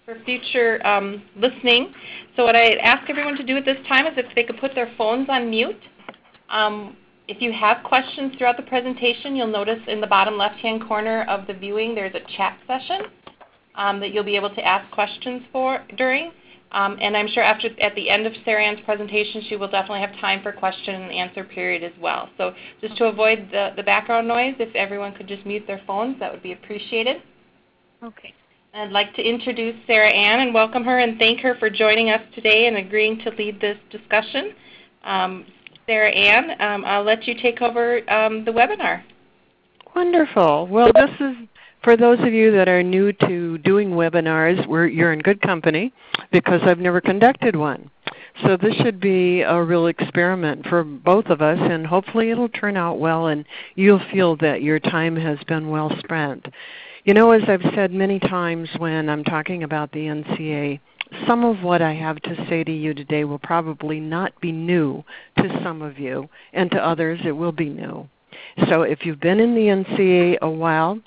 for future listening. So what I ask everyone to do at this time is if they could put their phones on mute. If you have questions throughout the presentation, you'll notice in the bottom left-hand corner of the viewing there's a chat session that you'll be able to ask questions during. And I'm sure at the end of Sarah Ann's presentation, she will definitely have time for question and answer period as well. So just to avoid the background noise, if everyone could just mute their phones, that would be appreciated. Okay. I'd like to introduce Sarah Ann and welcome her and thank her for joining us today and agreeing to lead this discussion. Sarah Ann, I'll let you take over the webinar. Wonderful. Well, this is for those of you that are new to doing webinars, you're in good company because I've never conducted one. So this should be a real experiment for both of us, and hopefully it'll turn out well and you'll feel that your time has been well spent. You know, as I've said many times when I'm talking about the NCA, some of what I have to say to you today will probably not be new to some of you, and to others it will be new. So if you've been in the NCA a while,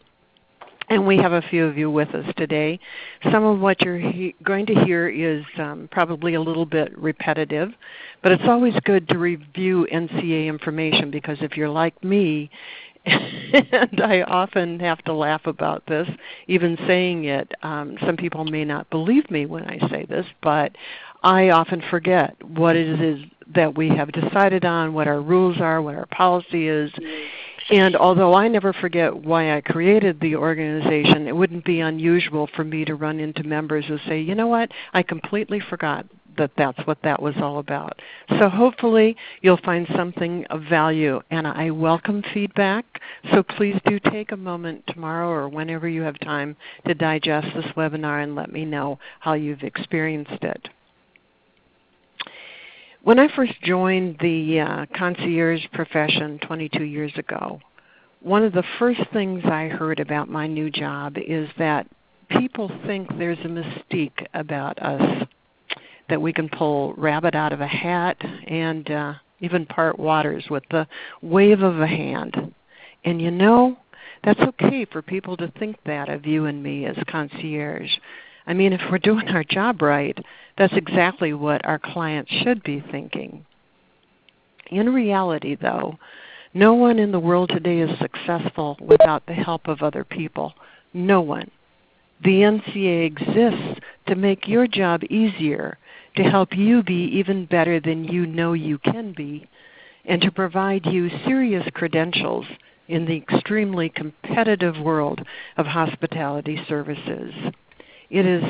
and we have a few of you with us today, some of what you're going to hear is probably a little bit repetitive, but it's always good to review NCA information because if you're like me, and I often have to laugh about this, even saying it. Some people may not believe me when I say this, but I often forget what it is that we have decided on, what our rules are, what our policy is. And although I never forget why I created the organization, it wouldn't be unusual for me to run into members who say, you know what, I completely forgot that that's what that was all about. So hopefully you'll find something of value, and I welcome feedback. So please do take a moment tomorrow or whenever you have time to digest this webinar and let me know how you've experienced it. When I first joined the concierge profession 22 years ago, one of the first things I heard about my new job is that people think there's a mystique about us, that we can pull rabbit out of a hat and even part waters with the wave of a hand. And you know, that's okay for people to think that of you and me as concierge. I mean, if we're doing our job right, that's exactly what our clients should be thinking. In reality, though, no one in the world today is successful without the help of other people. No one. The NCA exists to make your job easier, to help you be even better than you know you can be, and to provide you serious credentials in the extremely competitive world of hospitality services. It is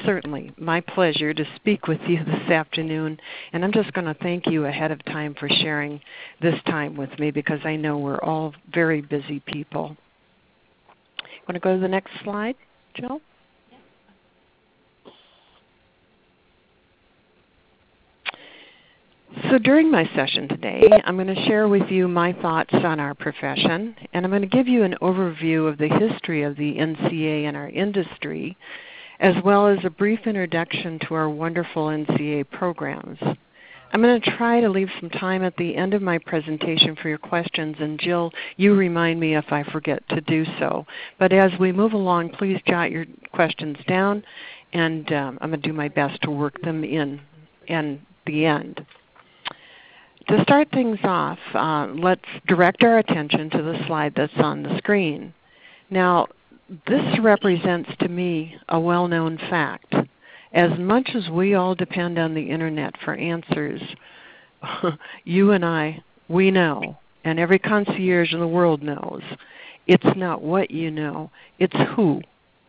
certainly my pleasure to speak with you this afternoon, and I'm just going to thank you ahead of time for sharing this time with me because I know we're all very busy people. Want to go to the next slide, Jill? So during my session today, I'm going to share with you my thoughts on our profession, and I'm going to give you an overview of the history of the NCA and our industry, as well as a brief introduction to our wonderful NCA programs. I'm going to try to leave some time at the end of my presentation for your questions, and Jill, you remind me if I forget to do so. But as we move along, please jot your questions down, and I'm going to do my best to work them in the end. To start things off, let's direct our attention to the slide that's on the screen. Now, this represents to me a well-known fact. As much as we all depend on the Internet for answers, you and I, we know, and every concierge in the world knows, it's not what you know, it's who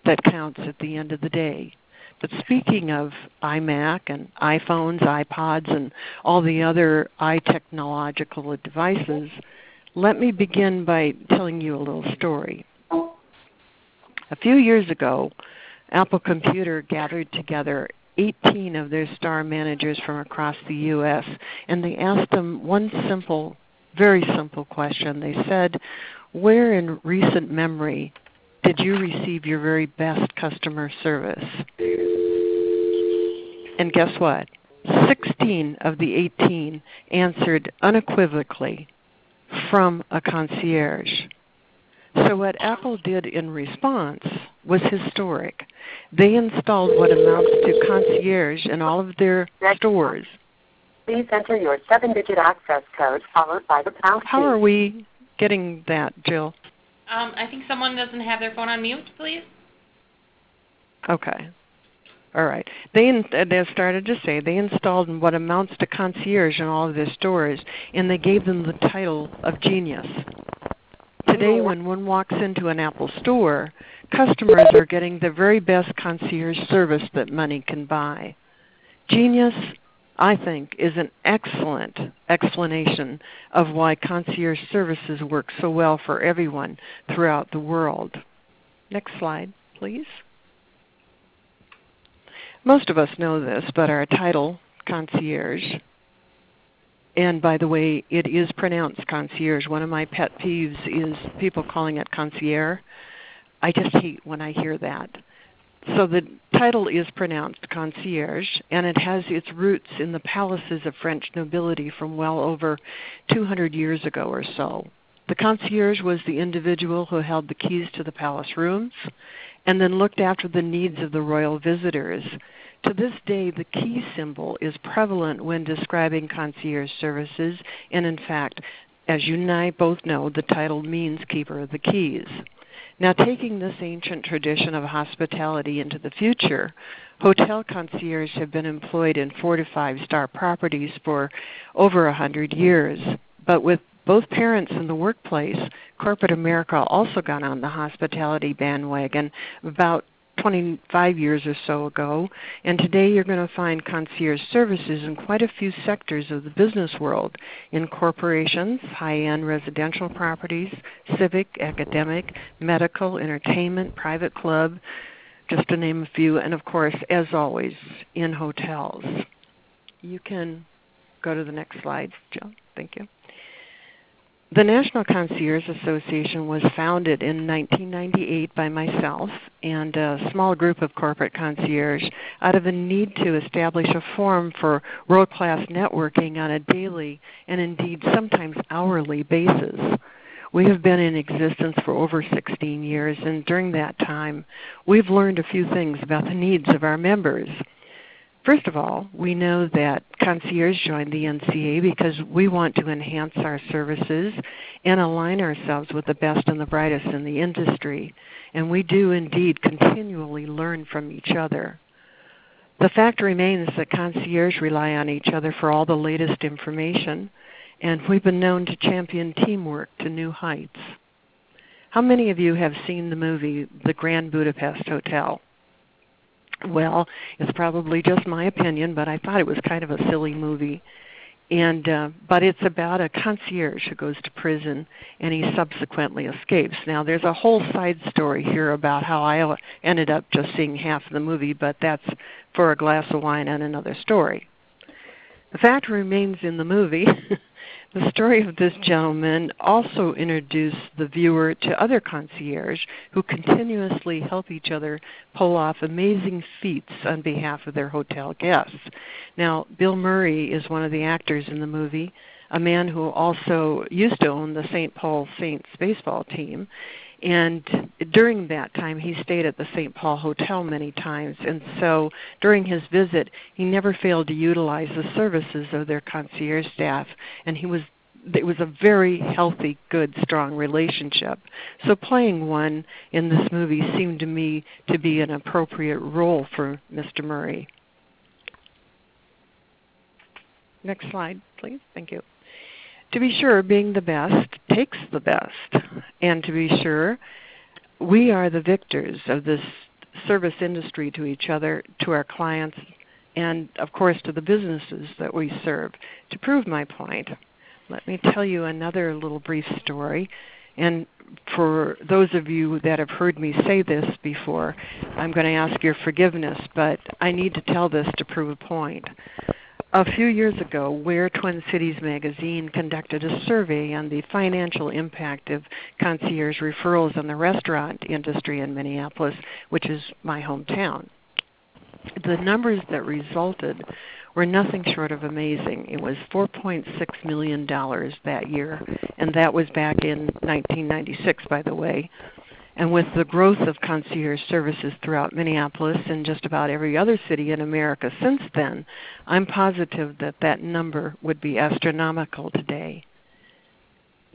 that counts at the end of the day. But speaking of iMac and iPhones, iPods, and all the other i-technological devices, let me begin by telling you a little story. A few years ago, Apple Computer gathered together 18 of their star managers from across the U.S., and they asked them one simple, very simple question. They said, where in recent memory did you receive your very best customer service? And guess what? 16 of the 18 answered unequivocally, from a concierge. So what Apple did in response was historic. They installed what amounts to concierge in all of their stores. Please enter your 7-digit access code followed by the pound key. How are we getting that, Jill? I think someone doesn't have their phone on mute, please. Okay. All right. They started to say they installed what amounts to concierge in all of their stores, and they gave them the title of genius. Today, when one walks into an Apple store, customers are getting the very best concierge service that money can buy. Genius, I think, is an excellent explanation of why concierge services work so well for everyone throughout the world. Next slide, please. Most of us know this, but our title, concierge, and by the way, it is pronounced concierge. One of my pet peeves is people calling it concierge. I just hate when I hear that. So the title is pronounced concierge, and it has its roots in the palaces of French nobility from well over 200 years ago or so. The concierge was the individual who held the keys to the palace rooms and then looked after the needs of the royal visitors. To this day, the key symbol is prevalent when describing concierge services, and in fact, as you and I both know, the title means keeper of the keys. Now, taking this ancient tradition of hospitality into the future, hotel concierge have been employed in 4- to 5-star properties for over 100 years. But with both parents in the workplace, corporate America also got on the hospitality bandwagon about 25 years or so ago, and today you're going to find concierge services in quite a few sectors of the business world, in corporations, high-end residential properties, civic, academic, medical, entertainment, private club, just to name a few, and of course, as always, in hotels. You can go to the next slide, Jill. Thank you. The National Concierge Association was founded in 1998 by myself and a small group of corporate concierge out of a need to establish a forum for world-class networking on a daily and indeed sometimes hourly basis. We have been in existence for over 16 years, and during that time, we've learned a few things about the needs of our members. First of all, we know that concierge joined the NCA because we want to enhance our services and align ourselves with the best and the brightest in the industry, and we do indeed continually learn from each other. The fact remains that concierge rely on each other for all the latest information, and we've been known to champion teamwork to new heights. How many of you have seen the movie The Grand Budapest Hotel? Well, it's probably just my opinion, but I thought it was kind of a silly movie. But it's about a concierge who goes to prison, and he subsequently escapes. Now, there's a whole side story here about how I ended up just seeing half of the movie, but that's for a glass of wine and another story. The fact remains in the movie, the story of this gentleman also introduced the viewer to other concierge who continuously help each other pull off amazing feats on behalf of their hotel guests. Now, Bill Murray is one of the actors in the movie, a man who also used to own the St. Paul Saints baseball team. And during that time, he stayed at the St. Paul Hotel many times. And so during his visit, he never failed to utilize the services of their concierge staff. And it was a very healthy, good, strong relationship. So playing one in this movie seemed to me to be an appropriate role for Mr. Murray. Next slide, please. Thank you. To be sure, being the best takes the best. And to be sure, we are the victors of this service industry to each other, to our clients, and of course to the businesses that we serve. To prove my point, let me tell you another little brief story. And for those of you that have heard me say this before, I'm going to ask your forgiveness, but I need to tell this to prove a point. A few years ago, Where Twin Cities magazine conducted a survey on the financial impact of concierge referrals in the restaurant industry in Minneapolis, which is my hometown. The numbers that resulted were nothing short of amazing. It was $4.6 million that year, and that was back in 1996, by the way. And with the growth of concierge services throughout Minneapolis and just about every other city in America since then, I'm positive that that number would be astronomical today.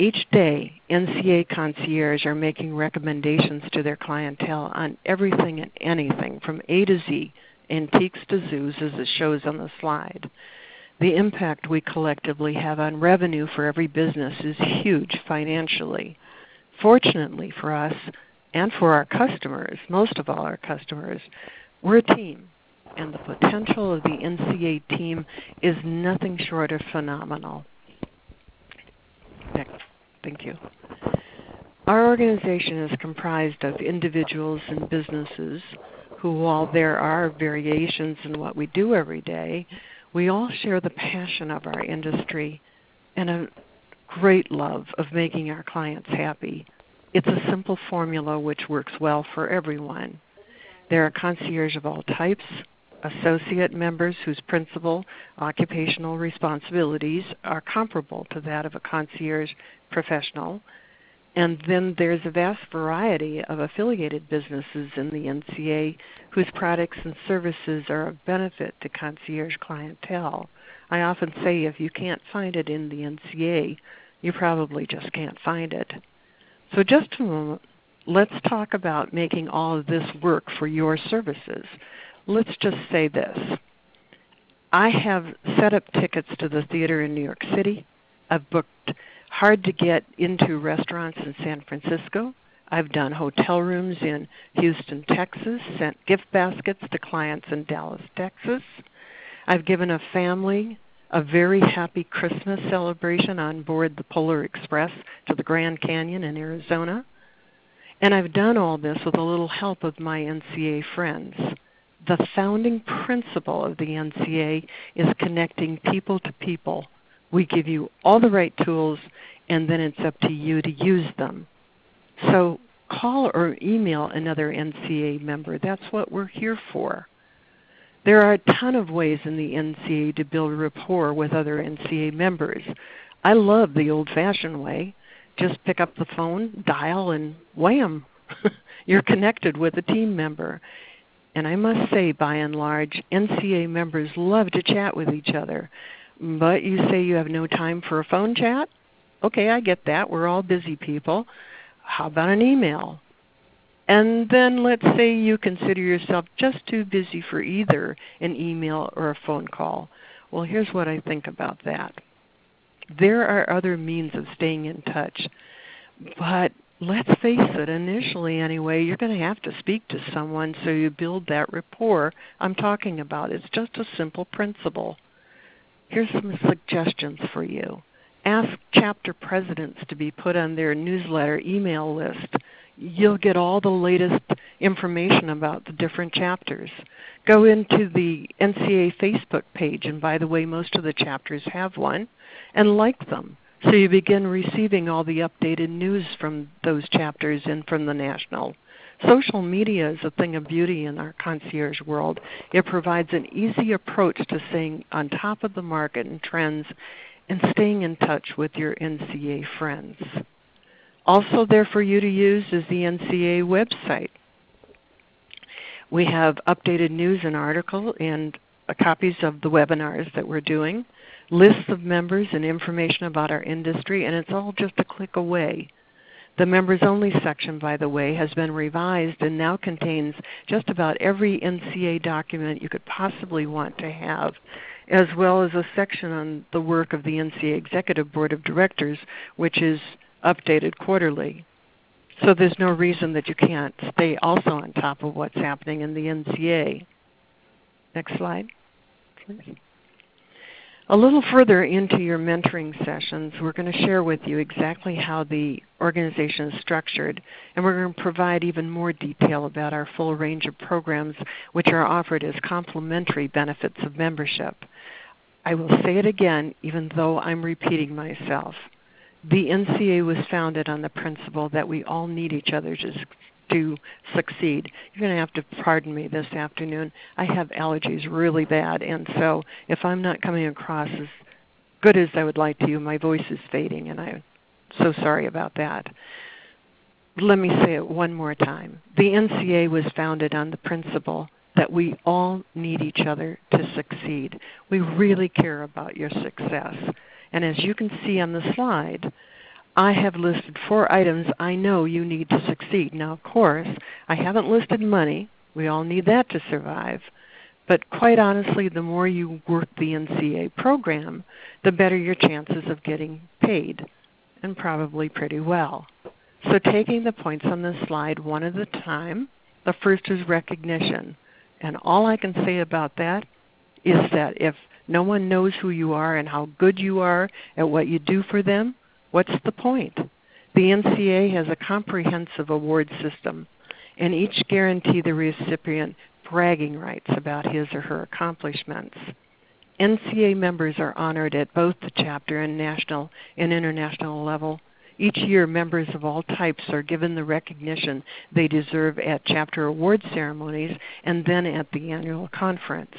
Each day, NCA concierge are making recommendations to their clientele on everything and anything from A to Z, antiques to zoos, as it shows on the slide. The impact we collectively have on revenue for every business is huge financially. Fortunately for us, and for our customers, most of all our customers, we're a team, and the potential of the NCA team is nothing short of phenomenal. Next. Thank you. Our organization is comprised of individuals and businesses who, while there are variations in what we do every day, we all share the passion of our industry and a great love of making our clients happy. It's a simple formula which works well for everyone. There are concierge of all types, associate members whose principal occupational responsibilities are comparable to that of a concierge professional, and then there's a vast variety of affiliated businesses in the NCA whose products and services are of benefit to concierge clientele. I often say if you can't find it in the NCA, you probably just can't find it. So just a moment, let's talk about making all of this work for your services. Let's just say this. I have set up tickets to the theater in New York City. I've booked hard-to-get into restaurants in San Francisco. I've done hotel rooms in Houston, Texas, sent gift baskets to clients in Dallas, Texas. I've given a family a very happy Christmas celebration on board the Polar Express to the Grand Canyon in Arizona. And I've done all this with a little help of my NCA friends. The founding principle of the NCA is connecting people to people. We give you all the right tools, and then it's up to you to use them. So call or email another NCA member. That's what we're here for. There are a ton of ways in the NCA to build rapport with other NCA members. I love the old-fashioned way. Just pick up the phone, dial, and wham, you're connected with a team member. And I must say, by and large, NCA members love to chat with each other. But you say you have no time for a phone chat? Okay, I get that. We're all busy people. How about an email? And then let's say you consider yourself just too busy for either an email or a phone call. Well, here's what I think about that. There are other means of staying in touch. But let's face it, initially anyway, you're going to have to speak to someone so you build that rapport I'm talking about. It's just a simple principle. Here's some suggestions for you. Ask chapter presidents to be put on their newsletter email list. You'll get all the latest information about the different chapters. Go into the NCA Facebook page, and by the way, most of the chapters have one, and like them. So you begin receiving all the updated news from those chapters and from the national. Social media is a thing of beauty in our concierge world. It provides an easy approach to staying on top of the market and trends and staying in touch with your NCA friends. Also there for you to use is the NCA website. We have updated news and articles and copies of the webinars that we're doing, lists of members and information about our industry, and it's all just a click away. The Members Only section, by the way, has been revised and now contains just about every NCA document you could possibly want to have, as well as a section on the work of the NCA Executive Board of Directors, which is updated quarterly. So there's no reason that you can't stay also on top of what's happening in the NCA. Next slide, please. A little further into your mentoring sessions, we're going to share with you exactly how the organization is structured, and we're going to provide even more detail about our full range of programs which are offered as complementary benefits of membership. I will say it again, even though I'm repeating myself. The NCA was founded on the principle that we all need each other to to succeed. You're going to have to pardon me this afternoon. I have allergies really bad, and so if I'm not coming across as good as I would like to you, my voice is fading, and I'm so sorry about that. Let me say it one more time. The NCA was founded on the principle that we all need each other to succeed. We really care about your success. And as you can see on the slide, I have listed 4 items I know you need to succeed. Now, of course, I haven't listed money. We all need that to survive. But quite honestly, the more you work the NCA program, the better your chances of getting paid, and probably pretty well. So taking the points on this slide one at a time, the first is recognition. And all I can say about that is that if no one knows who you are and how good you are at what you do for them, what's the point? The NCA has a comprehensive award system, and each guarantee the recipient bragging rights about his or her accomplishments. NCA members are honored at both the chapter and national and international level. Each year, members of all types are given the recognition they deserve at chapter award ceremonies and then at the annual conference.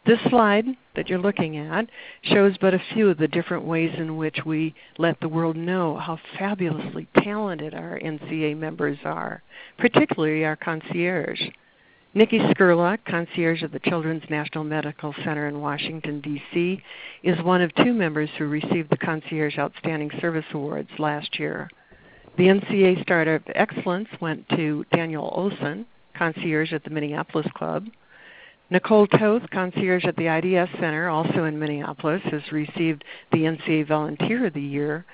This slide that you're looking at shows but a few of the different ways in which we let the world know how fabulously talented our NCA members are, particularly our concierge. Nikki Skurlock, concierge at the Children's National Medical Center in Washington, D.C., is one of 2 members who received the Concierge Outstanding Service Awards last year. The NCA Star of Excellence went to Daniel Olson, concierge at the Minneapolis Club. Nicole Toth, concierge at the IDS Center, also in Minneapolis, has received the NCA Volunteer of the Year.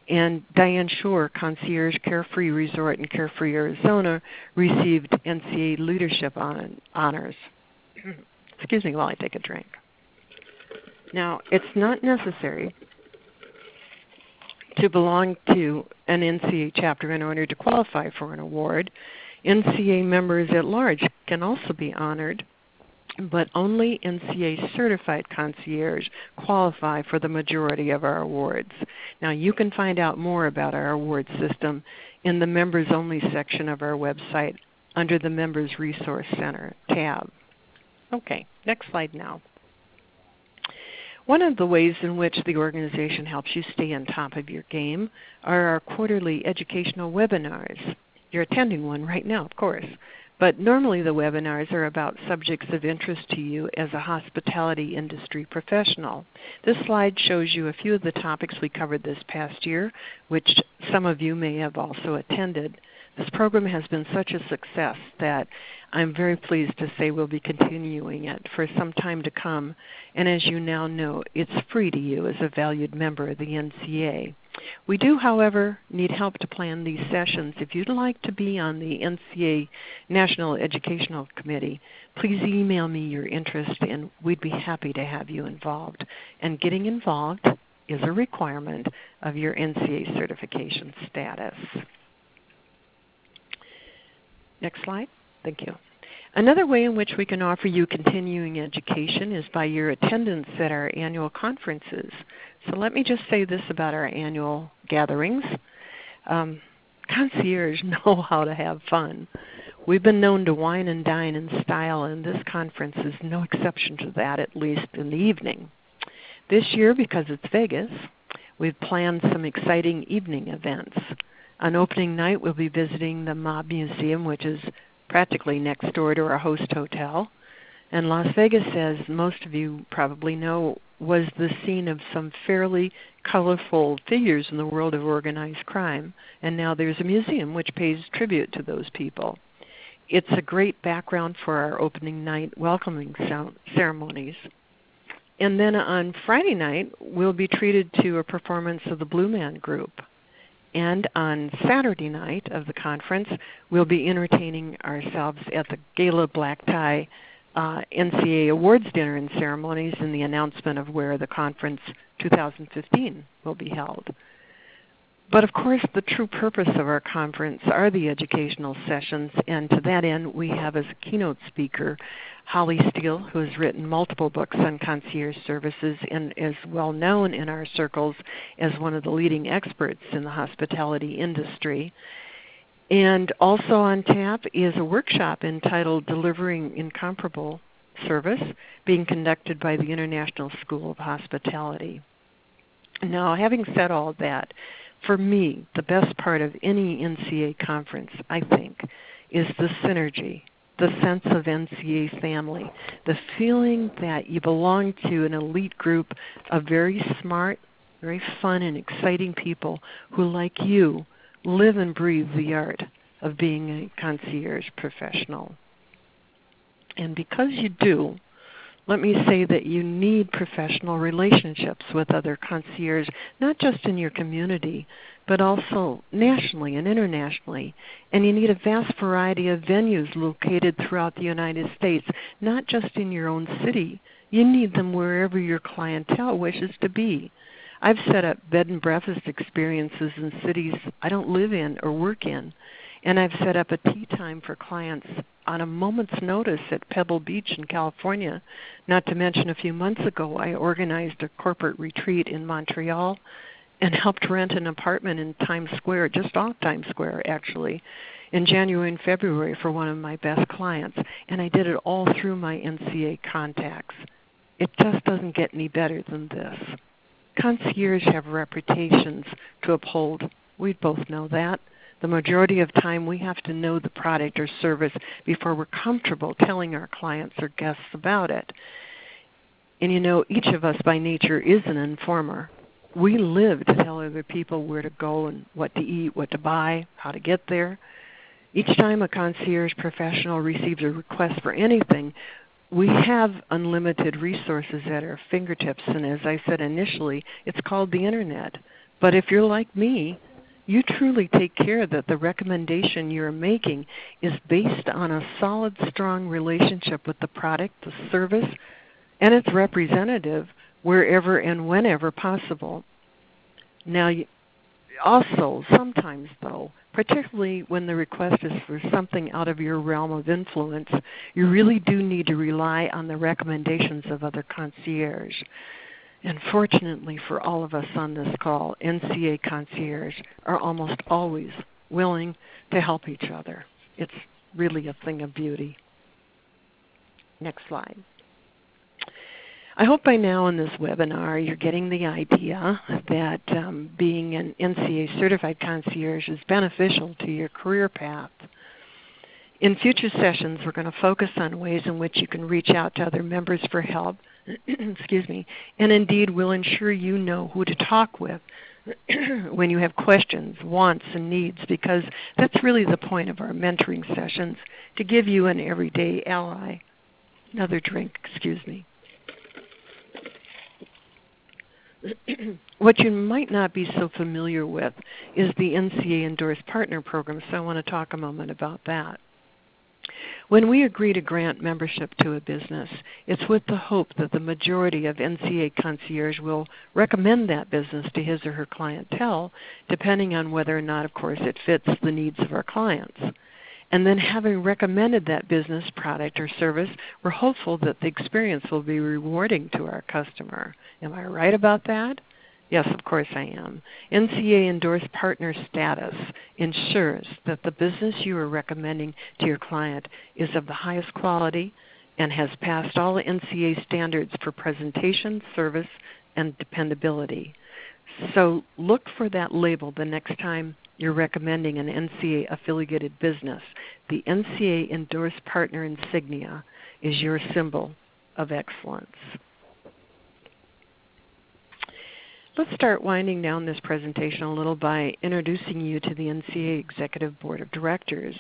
And Diane Shore, concierge Carefree Resort in Carefree, Arizona, received NCA Leadership Honors. Excuse me while I take a drink. Now, it's not necessary to belong to an NCA chapter in order to qualify for an award. NCA members at large can also be honored, but only NCA certified concierge qualify for the majority of our awards. Now, you can find out more about our award system in the Members Only section of our website under the Members Resource Center tab. Okay, next slide now. One of the ways in which the organization helps you stay on top of your game are our quarterly educational webinars. You're attending one right now, of course. But normally the webinars are about subjects of interest to you as a hospitality industry professional. This slide shows you a few of the topics we covered this past year, which some of you may have also attended. This program has been such a success that I'm very pleased to say we'll be continuing it for some time to come. And as you now know, it's free to you as a valued member of the NCA. We do, however, need help to plan these sessions. If you'd like to be on the NCA National Educational Committee, please email me your interest and we'd be happy to have you involved. And getting involved is a requirement of your NCA certification status. Next slide. Thank you. Another way in which we can offer you continuing education is by your attendance at our annual conferences. So let me just say this about our annual gatherings. Concierge know how to have fun. We've been known to wine and dine in style, and this conference is no exception to that, at least in the evening. This year, because it's Vegas, we've planned some exciting evening events. On opening night, we'll be visiting the Mob Museum, which is practically next door to our host hotel. And Las Vegas, as most of you probably know, was the scene of some fairly colorful figures in the world of organized crime. And now there's a museum which pays tribute to those people. It's a great background for our opening night welcoming ceremonies. And then on Friday night, we'll be treated to a performance of the Blue Man Group. And on Saturday night of the conference, we'll be entertaining ourselves at the Gala Black Tie NCA Awards Dinner and Ceremonies and the announcement of where the conference 2015 will be held. But of course, the true purpose of our conference are the educational sessions, and to that end, we have as a keynote speaker Holly Steele, who has written multiple books on concierge services and is well known in our circles as one of the leading experts in the hospitality industry. And also on tap is a workshop entitled Delivering Incomparable Service, being conducted by the International School of Hospitality. Now, having said all that, for me, the best part of any NCA conference, I think, is the synergy, the sense of NCA family, the feeling that you belong to an elite group of very smart, very fun and exciting people who, like you, live and breathe the art of being a concierge professional. And because you do, let me say that you need professional relationships with other concierges, not just in your community, but also nationally and internationally. And you need a vast variety of venues located throughout the United States, not just in your own city. You need them wherever your clientele wishes to be. I've set up bed and breakfast experiences in cities I don't live in or work in, and I've set up a tea time for clients on a moment's notice at Pebble Beach in California. Not to mention a few months ago I organized a corporate retreat in Montreal and helped rent an apartment in Times Square, just off Times Square actually, in January and February for one of my best clients. And I did it all through my NCA contacts. It just doesn't get any better than this. Concierge have reputations to uphold. We both know that. The majority of time we have to know the product or service before we're comfortable telling our clients or guests about it. And you know, each of us by nature is an informer. We live to tell other people where to go and what to eat, what to buy, how to get there. Each time a concierge professional receives a request for anything, we have unlimited resources at our fingertips, and as I said initially, it's called the Internet. But if you're like me, you truly take care that the recommendation you're making is based on a solid, strong relationship with the product, the service, and its representative wherever and whenever possible. Now, also, sometimes though, particularly when the request is for something out of your realm of influence, you really do need to rely on the recommendations of other concierge. And fortunately for all of us on this call, NCA concierge are almost always willing to help each other. It's really a thing of beauty. Next slide. I hope by now in this webinar you're getting the idea that being an NCA certified concierge is beneficial to your career path. In future sessions, we're going to focus on ways in which you can reach out to other members for help, excuse me, and indeed we'll ensure you know who to talk with when you have questions, wants, and needs, because that's really the point of our mentoring sessions, to give you an everyday ally. Another drink, excuse me. What you might not be so familiar with is the NCA Endorsed Partner Program, so I want to talk a moment about that. When we agree to grant membership to a business, it's with the hope that the majority of NCA concierge will recommend that business to his or her clientele, depending on whether or not, of course, it fits the needs of our clients. And then having recommended that business, product, or service, we're hopeful that the experience will be rewarding to our customer. Am I right about that? Yes, of course I am. NCA Endorsed Partner status ensures that the business you are recommending to your client is of the highest quality and has passed all the NCA standards for presentation, service, and dependability. So look for that label the next time you're recommending an NCA affiliated business. The NCA Endorsed Partner insignia is your symbol of excellence. Let's start winding down this presentation a little by introducing you to the NCA Executive Board of Directors.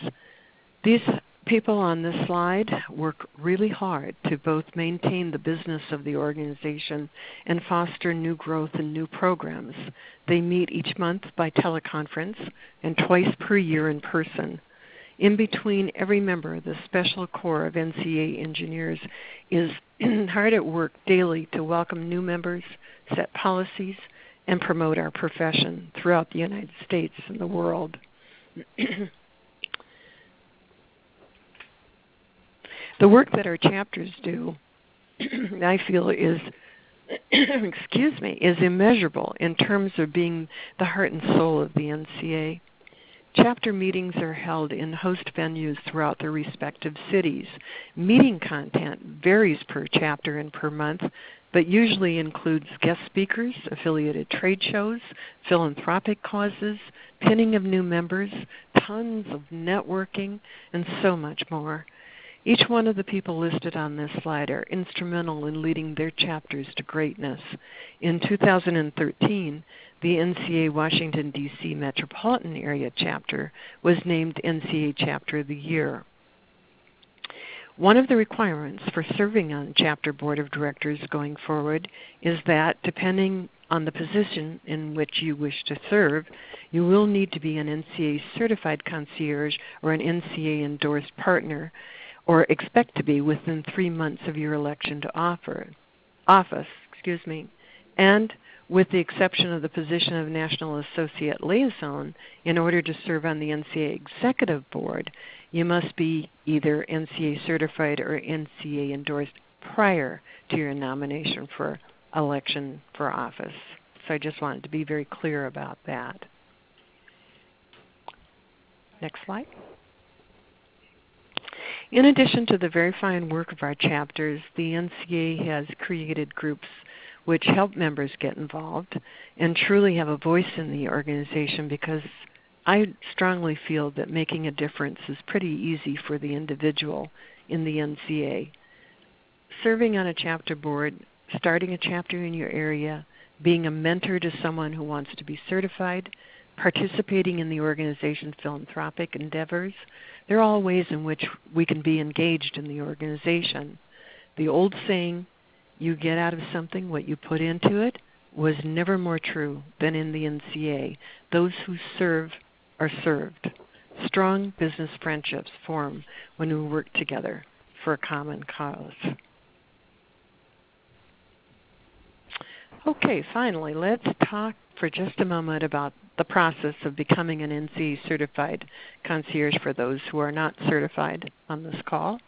These people on this slide work really hard to both maintain the business of the organization and foster new growth and new programs. They meet each month by teleconference and twice per year in person. In between, every member of the special corps of NCA engineers is hard at work daily to welcome new members, set policies, and promote our profession throughout the United States and the world. The work that our chapters do, I feel, is is immeasurable in terms of being the heart and soul of the NCA. Chapter meetings are held in host venues throughout their respective cities. Meeting content varies per chapter and per month, but usually includes guest speakers, affiliated trade shows, philanthropic causes, pinning of new members, tons of networking, and so much more. Each one of the people listed on this slide are instrumental in leading their chapters to greatness. In 2013, the NCA Washington, D.C. Metropolitan Area Chapter was named NCA Chapter of the Year. One of the requirements for serving on Chapter Board of Directors going forward is that, depending on the position in which you wish to serve, you will need to be an NCA certified concierge or an NCA endorsed partner, or expect to be within 3 months of your election to office, and with the exception of the position of National Associate Liaison, in order to serve on the NCA Executive Board, you must be either NCA certified or NCA endorsed prior to your nomination for election for office. So I just wanted to be very clear about that. Next slide. In addition to the very fine work of our chapters, the NCA has created groups which help members get involved and truly have a voice in the organization, because I strongly feel that making a difference is pretty easy for the individual in the NCA. Serving on a chapter board, starting a chapter in your area, being a mentor to someone who wants to be certified, participating in the organization's philanthropic endeavors, they're all ways in which we can be engaged in the organization. The old saying, you get out of something what you put into it, was never more true than in the NCA. Those who serve are served. Strong business friendships form when we work together for a common cause. Okay, finally, let's talk for just a moment about the process of becoming an NCA certified concierge for those who are not certified on this call.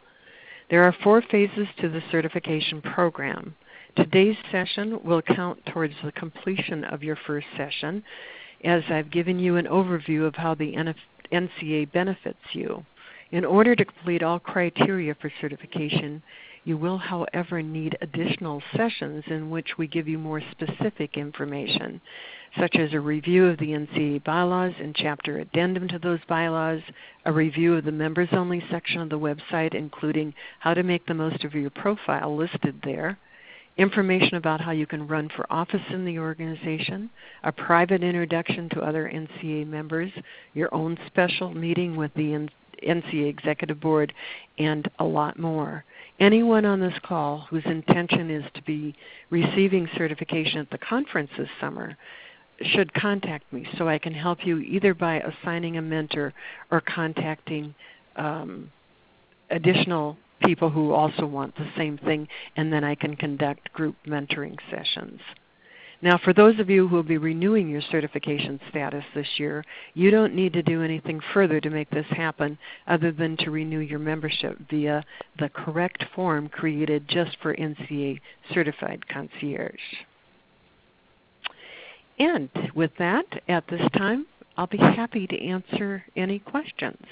There are 4 phases to the certification program. Today's session will count towards the completion of your first session, as I've given you an overview of how the NCA benefits you. In order to complete all criteria for certification, you will, however, need additional sessions in which we give you more specific information, such as a review of the NCA bylaws and chapter addendum to those bylaws, a review of the members-only section of the website, including how to make the most of your profile listed there, information about how you can run for office in the organization, a private introduction to other NCA members, your own special meeting with the NCA Executive Board, and a lot more. Anyone on this call whose intention is to be receiving certification at the conference this summer should contact me so I can help you either by assigning a mentor or contacting additional people who also want the same thing, and then I can conduct group mentoring sessions. Now, for those of you who will be renewing your certification status this year, you don't need to do anything further to make this happen other than to renew your membership via the correct form created just for NCA Certified Concierge. And with that, at this time, I'll be happy to answer any questions.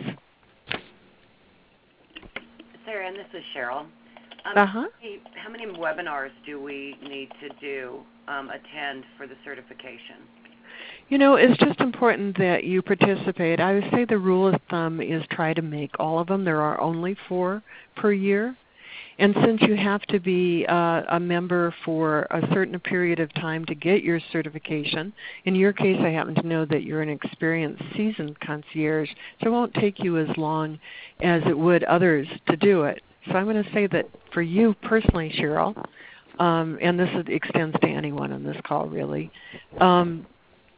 Sarah, and this is Cheryl. Uh-huh. How many webinars do we need to attend for the certification? You know, it's just important that you participate. I would say the rule of thumb is try to make all of them. There are only 4 per year. And since you have to be a member for a certain period of time to get your certification, in your case I happen to know that you're an experienced, seasoned concierge, so it won't take you as long as it would others to do it. So I'm going to say that for you personally, Cheryl, and this extends to anyone on this call really,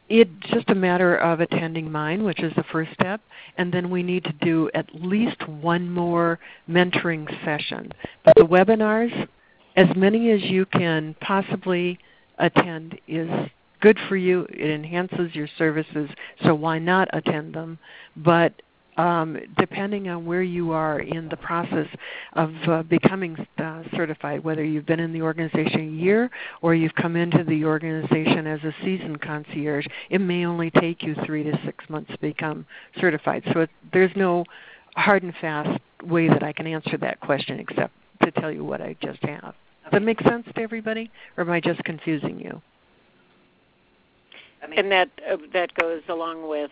it's just a matter of attending mine, which is the first step, and then we need to do at least 1 more mentoring session. But the webinars, as many as you can possibly attend, is good for you. It enhances your services, so why not attend them? But depending on where you are in the process of becoming certified, whether you've been in the organization a year or you've come into the organization as a seasoned concierge, it may only take you 3 to 6 months to become certified. So there's no hard and fast way that I can answer that question except to tell you what I just have. Does that make sense to everybody, or am I just confusing you? And that goes along with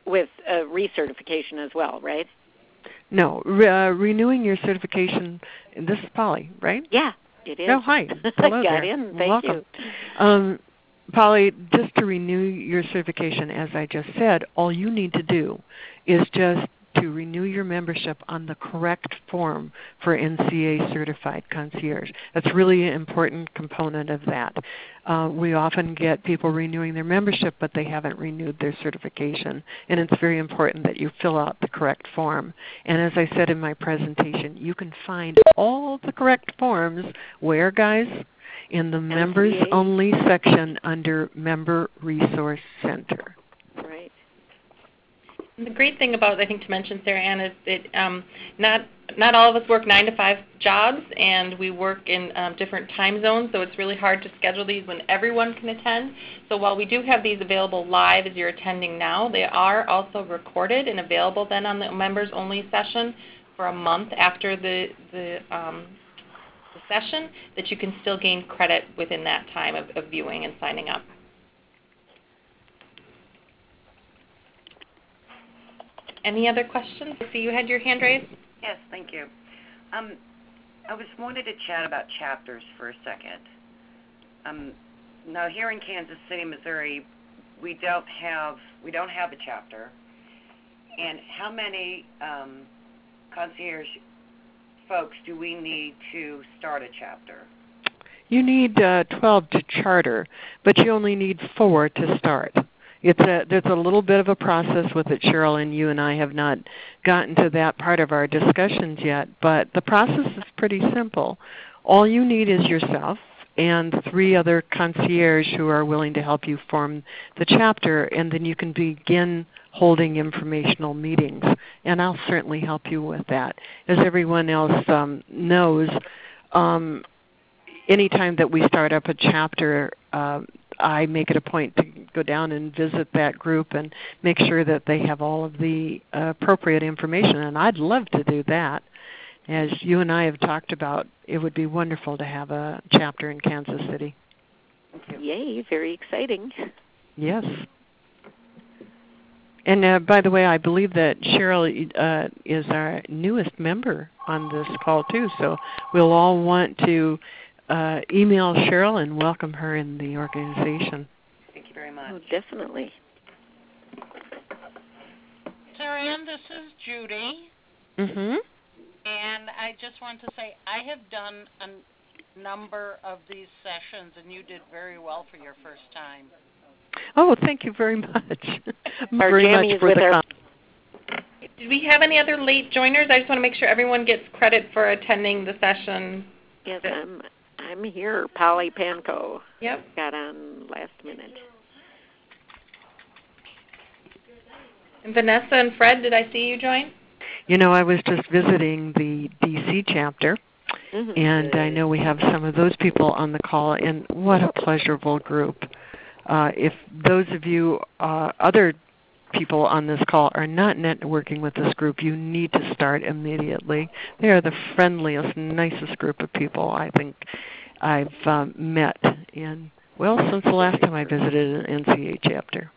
recertification as well, right? No, renewing your certification. And this is Polly, right? Yeah, it is. Oh, hi. Hello Got there. in. Thank Welcome. you. Polly, just to renew your certification, as I just said, all you need to do is just to renew your membership on the correct form for NCA Certified Concierge. That's really an important component of that. We often get people renewing their membership, but they haven't renewed their certification, and it's very important that you fill out the correct form. And as I said in my presentation, you can find all the correct forms where, guys? In the Members Only section under Member Resource Center. Right. And the great thing about, I think, to mention, Sarah Ann, is that not all of us work 9 to 5 jobs, and we work in different time zones, so it's really hard to schedule these when everyone can attend. So while we do have these available live as you're attending now, they are also recorded and available then on the Members Only session for a month after the session, that you can still gain credit within that time of viewing and signing up. Any other questions? I see you had your hand raised. Yes, thank you. I was wanting to chat about chapters for a second. Now here in Kansas City, Missouri, we don't have a chapter. And how many concierge folks do we need to start a chapter? You need 12 to charter, but you only need 4 to start. There's a little bit of a process with it, Cheryl, and you and I have not gotten to that part of our discussions yet, but the process is pretty simple. All you need is yourself and 3 other concierge who are willing to help you form the chapter, and then you can begin holding informational meetings, and I'll certainly help you with that. As everyone else knows, anytime that we start up a chapter, I make it a point to go down and visit that group and make sure that they have all of the appropriate information, and I'd love to do that. As you and I have talked about, it would be wonderful to have a chapter in Kansas City. Yay, very exciting. Yes. And by the way, I believe that Cheryl is our newest member on this call too, so we'll all want to email Cheryl and welcome her in the organization. Thank you very much. Oh, definitely. Sarah Ann, this is Judy. Mm-hmm. And I just want to say I have done a number of these sessions, and you did very well for your first time. Oh, thank you very much. Our very Jamie much is for with the our. Did we have any other late joiners? I just want to make sure everyone gets credit for attending the session. Yes, I'm here. Polly Panko. Yep. Got on last minute. And Vanessa and Fred, did I see you join? You know, I was just visiting the DC chapter, and I know we have some of those people on the call, and what a pleasurable group. If those of you, other people on this call, are not networking with this group, you need to start immediately. They are the friendliest, nicest group of people I think I've met in, well, since the last time I visited an NCA chapter.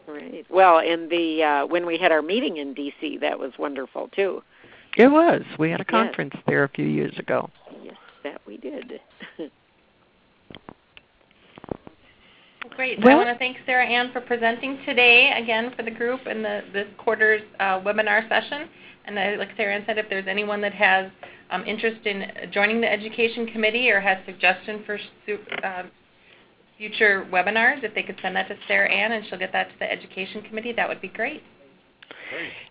Right. Well, in the when we had our meeting in D.C., that was wonderful too. It was. We had a conference there a few years ago. Yes, that we did. Great. So I want to thank Sarah Ann for presenting today again for the group in this quarter's webinar session. And like Sarah Ann said, if there's anyone that has interest in joining the Education Committee or has suggestions for future webinars, if they could send that to Sarah Ann and she'll get that to the Education Committee, that would be great.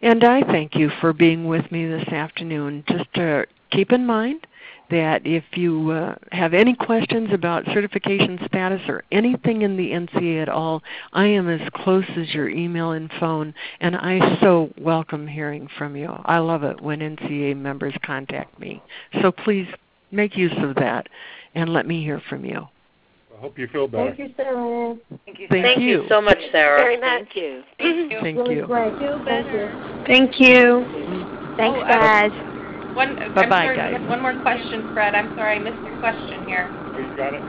And I thank you for being with me this afternoon. Just to keep in mind that if you have any questions about certification status or anything in the NCA at all, I am as close as your email and phone, and I so welcome hearing from you. I love it when NCA members contact me. So please make use of that and let me hear from you. I hope you feel better. Thank you, Sarah. Thank you. Thank you so much, Sarah. Very much. Thank you. Thank Really you. great. Feel better. Thank you. Thanks, Oh, guys. I'm Bye-bye, sorry, guys. we have one more question, Fred. I'm sorry, I missed your question here. Oh, you got it?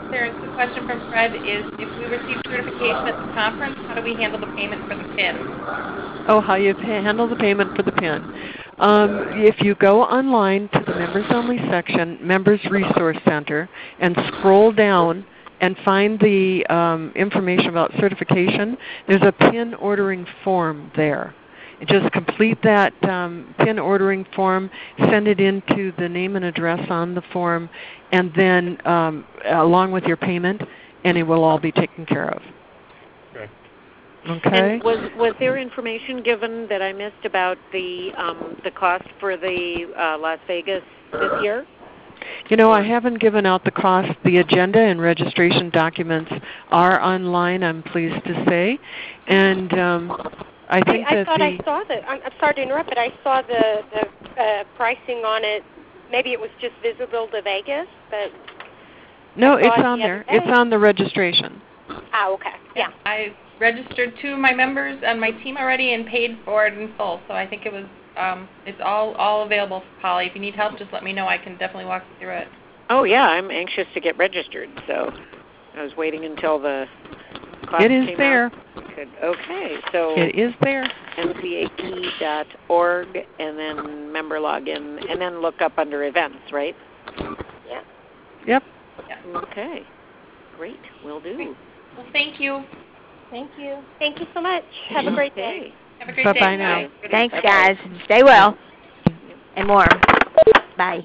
Sarah, the question from Fred is, if we receive certification at the conference, how do we handle the payment for the PIN? Oh, how you handle the payment for the PIN. If you go online to the Members Only section, Members Resource Center, and scroll down and find the information about certification, there's a PIN ordering form there. Just complete that PIN ordering form, send it into the name and address on the form, and then along with your payment, and it will all be taken care of. Okay. And was there information given that I missed about the cost for the Las Vegas this year? You know, I haven't given out the cost. The agenda and registration documents are online, I'm pleased to say. And I think I thought I saw the, I'm sorry to interrupt, but I saw the pricing on it. Maybe it was just visible to Vegas, but... No, it's on there. It's on the registration. Oh, okay. Yeah. I registered 2 of my members on my team already and paid for it in full, so I think it was, it's all available for Polly. If you need help, just let me know. I can definitely walk you through it. Oh, yeah, I'm anxious to get registered, so I was waiting until the class It is came there. out. Good. Okay, so It is there. ncap.org, and then member login, and then look up under events, right? Yeah. Yep. Okay, great, will do. Well, thank you. Thank you. Thank you so much. Have a great day. Okay. Have a great day. Bye-bye now. Thanks, guys. Stay well and warm. Bye.